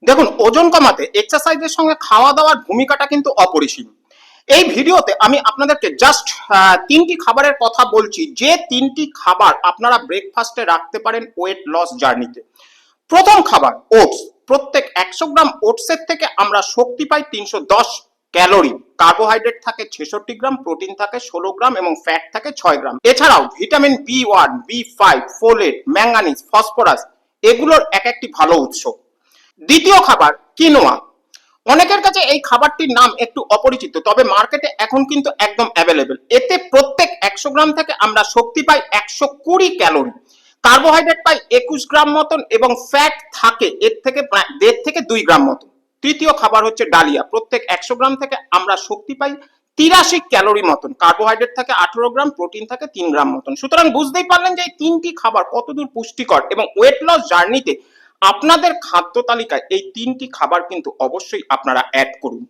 দেখুন, ওজন কমাতে এক্সারসাইজের সঙ্গে খাওয়া দাওয়ার ভূমিকাটা কিন্তু অপরিসীম। এই ভিডিওতে আমি আপনাদেরকে জাস্ট তিনটি খাবারের কথা বলছি, যে তিনটি খাবার আপনারা ব্রেকফাস্টে রাখতে পারেন ওয়েট লস জার্নিতে। প্রথম খাবার ওটস। প্রত্যেক 100 গ্রাম ওটসের থেকে আমরা শক্তি পাই 310 ক্যালোরি। কার্বোহাইড্রেট থাকে 66 গ্রাম, প্রোটিন থাকে 16 গ্রাম এবং ফ্যাট থাকে 6 গ্রাম। এছাড়াও vitamin B1, B5, folate, manganese, phosphorus এগুলোর এক একটি ভালো উৎস। দ্বিতীয় খাবার কিনোয়া। অনেকের কাছে এই খাবারটির নাম একটু অপরিচিত, তবে মার্কেটে এখন কিন্তু একদম অ্যাভেলেবেল। এতে প্রত্যেক 100 গ্রাম থেকে আমরা শক্তি পাই 120 ক্যালোরি। কার্বোহাইড্রেট পাই 21 গ্রাম মতন এবং ফ্যাট থাকে এর থেকে 1.5 থেকে 2 গ্রাম মতন। তৃতীয় খাবার হচ্ছে ডালিয়া। প্রত্যেক 100 গ্রাম থেকে আমরা শক্তি পাই 83 ক্যালোরি মতন। কার্বোহাইড্রেট থাকে 18 গ্রাম, প্রোটিন থাকে 3 গ্রাম মতন। সুতরাং বুঝতেই পারলেন যে এই তিনটি খাবার কতদূর পুষ্টিকর, এবং ওয়েট লস জার্নিতে আপনাদের খাদ্য তালিকায় এই তিনটি খাবার কিন্তু অবশ্যই আপনারা অ্যাড করুন।